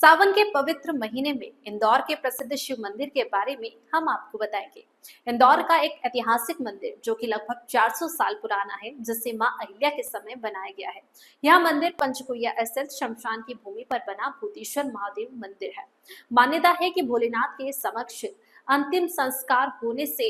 सावन के पवित्र महीने में इंदौर के प्रसिद्ध शिव मंदिर के बारे में हम आपको बताएंगे। इंदौर का एक ऐतिहासिक मंदिर जो कि लगभग 400 साल पुराना है, जिसे मां अहिल्या के समय बनाया गया है। यह मंदिर पंचकुइया स्थित शमशान की भूमि पर बना भूतेश्वर महादेव मंदिर है। मान्यता है कि भोलेनाथ के समक्ष अंतिम संस्कार होने से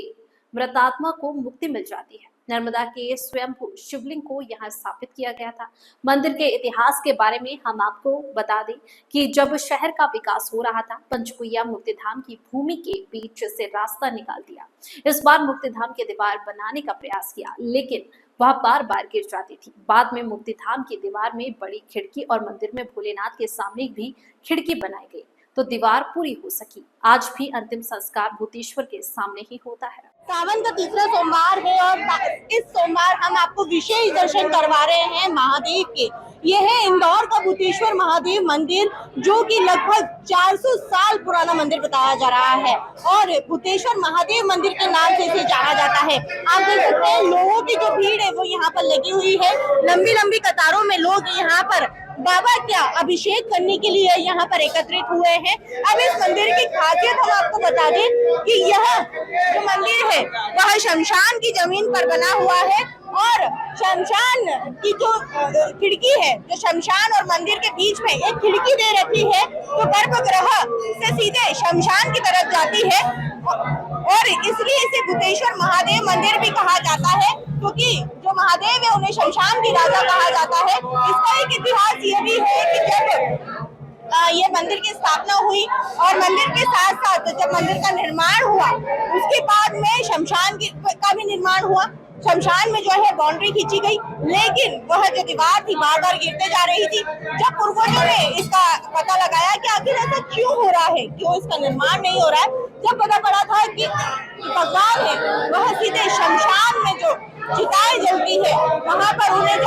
मृतात्मा को मुक्ति मिल जाती है। नर्मदा के स्वयंभू शिवलिंग को यहाँ स्थापित किया गया था। मंदिर के इतिहास के बारे में हम आपको बता दें कि जब शहर का विकास हो रहा था, पंचकुइया मुक्तिधाम की भूमि के बीच से रास्ता निकाल दिया। इस बार मुक्तिधाम की दीवार बनाने का प्रयास किया, लेकिन वह बार बार गिर जाती थी। बाद में मुक्तिधाम की दीवार में बड़ी खिड़की और मंदिर में भोलेनाथ के सामने भी खिड़की बनाई गई, तो दीवार पूरी हो सकी। आज भी अंतिम संस्कार भूतेश्वर के सामने ही होता है। सावन का तीसरा सोमवार है और इस सोमवार हम आपको विशेष दर्शन करवा रहे हैं महादेव के। ये है इंदौर का भूतेश्वर महादेव मंदिर, जो कि लगभग 400 साल पुराना मंदिर बताया जा रहा है और भूतेश्वर महादेव मंदिर के नाम से इसे जाना जाता है। आप देख सकते हैं लोगों की जो भीड़ है वो यहाँ पर लगी हुई है। लंबी लंबी कतारों में लोग यहाँ पर बाबा क्या अभिषेक करने के लिए यहाँ पर एकत्रित हुए हैं। अब इस मंदिर की खासियत हम आपको बता दें कि यह जो मंदिर है वह शमशान की जमीन पर बना हुआ है और शमशान की जो खिड़की है, जो शमशान और मंदिर के बीच में एक खिड़की दे रखी है, तो गर्भगृह से सीधे शमशान की तरफ जाती है और इसलिए इसे भूतेश्वर महादेव मंदिर भी कहा जाता है, क्योंकि जो महादेव है उन्हें शमशान की राजा कहा जाता है। इसका एक इतिहास ये भी है कि जब ये मंदिर की स्थापना हुई और मंदिर के साथ साथ जब मंदिर का निर्माण हुआ, उसके बाद में शमशान का भी निर्माण हुआ। शमशान में जो है बाउंड्री खींची गई, लेकिन वह जो दीवार थी बार बार गिरते जा रही थी। जब पूर्वजों ने इसका पता लगाया कि आखिर ऐसा क्यों हो रहा है, क्यों इसका निर्माण नहीं हो रहा है, जब पता पड़ा था कि भगवान है वह सीधे शमशान में जो चिताएं जलती है वहां पर उन्हें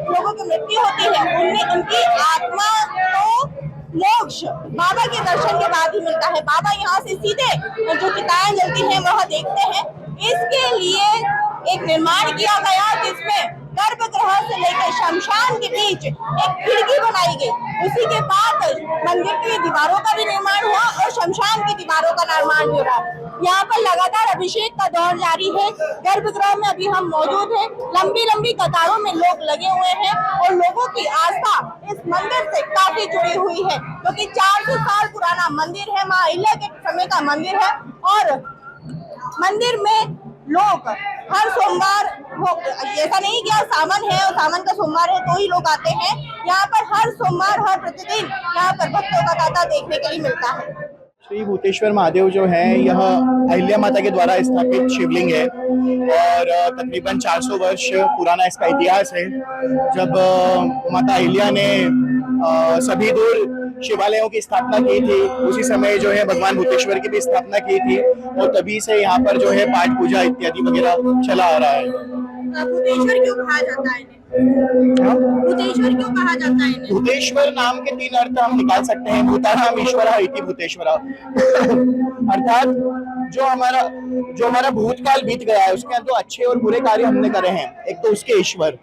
लोगों की मृत्यु होती है, उनकी आत्मा को मोक्ष बाबा के दर्शन के बाद ही मिलता है। बाबा यहाँ से सीधे जो चिताएं जलती हैं वह देखते हैं। इसके लिए एक निर्माण किया गया जिसमें गर्भगृह से लेकर शमशान के बीच एक खिड़की बनाई गई। उसी के बाद मंदिर की दीवारों का भी निर्माण हुआ और शमशान की दीवारों का निर्माण हो रहा। यहाँ पर लगातार अभिषेक का दौर जारी है। गर्भगृह में अभी हम मौजूद हैं। लंबी लंबी कतारों में लोग लगे हुए हैं और लोगों की आस्था इस मंदिर से काफी जुड़ी हुई है, क्योंकि 400 साल पुराना मंदिर है, मां अहिल्या के समय का मंदिर है और मंदिर में लोग हर सोमवार, ऐसा नहीं कि सावन है और सावन का सोमवार है तो ही लोग आते हैं। यहाँ पर हर सोमवार हर प्रतिदिन यहाँ पर भक्तों का तांता देखने के लिए मिलता है। श्री भूतेश्वर महादेव जो है यह अहिल्या माता के द्वारा स्थापित शिवलिंग है और तकरीबन 400 वर्ष पुराना इसका इतिहास है। जब माता अहिल्या ने सभी दूर शिवालयों की स्थापना की थी, उसी समय जो है भगवान भूतेश्वर की भी स्थापना की थी और तभी से यहाँ पर जो है पाठ पूजा इत्यादि वगैरह चला आ रहा है। भूतेश्वर क्यों कहा जाता है? भूतेश्वर क्यों कहा जाता है? भूतेश्वर नाम के 3 अर्थ हम निकाल सकते हैं। भूतानाम ईश्वरः इति भूतेश्वरः अर्थात जो हमारा भूतकाल बीत गया है उसके अंदर अच्छे और बुरे कार्य हमने करे हैं, एक तो उसके ईश्वर,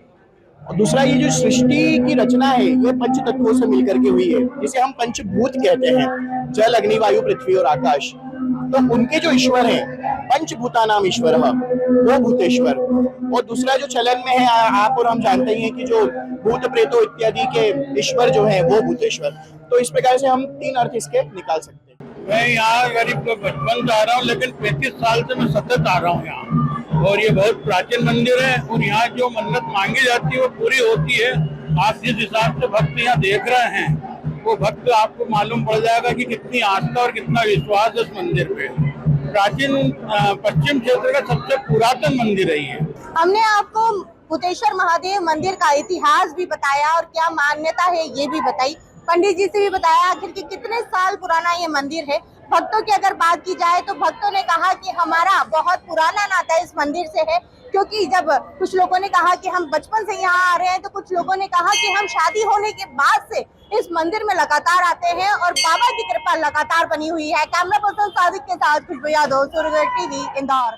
और दूसरा ये जो सृष्टि की रचना है ये पंच तत्वों से मिलकर के हुई है, जिसे हम पंचभूत कहते हैं, जल अग्नि वायु पृथ्वी और आकाश। तो उनके जो ईश्वर हैं, पंचभूतानाम ईश्वरः वो भूतेश्वर, और दूसरा जो चलन में है आप और हम जानते ही हैं कि जो भूत प्रेतो इत्यादि के ईश्वर जो है वो भूतेश्वर। तो इस प्रकार से हम 3 अर्थ इसके निकाल सकते हैं। मैं यहाँ करीब बचपन से आ रहा हूँ, लेकिन 35 साल से मैं सतत आ रहा हूँ यहाँ, और ये बहुत प्राचीन मंदिर है और यहाँ जो मन्नत मांगी जाती है वो पूरी होती है। आप जिस हिसाब से भक्त यहाँ देख रहे हैं वो भक्त आपको मालूम पड़ जाएगा कि कितनी आस्था और कितना विश्वास है इस मंदिर पे। प्राचीन पश्चिम क्षेत्र का सबसे पुरातन मंदिर है ये। हमने आपको भूतेश्वर महादेव मंदिर का इतिहास भी बताया और क्या मान्यता है ये भी बताई। पंडित जी से भी बताया आखिर कि कितने साल पुराना ये मंदिर है। भक्तों की अगर बात की जाए तो भक्तों ने कहा कि हमारा बहुत पुराना नाता इस मंदिर से है, क्योंकि जब कुछ लोगों ने कहा कि हम बचपन से यहाँ आ रहे हैं, तो कुछ लोगों ने कहा कि हम शादी होने के बाद से इस मंदिर में लगातार आते हैं और बाबा की कृपा लगातार बनी हुई है। कैमरा पर्सन सादिक के साथ खुशबू यादव, सूर्य टीवी, इंदौर।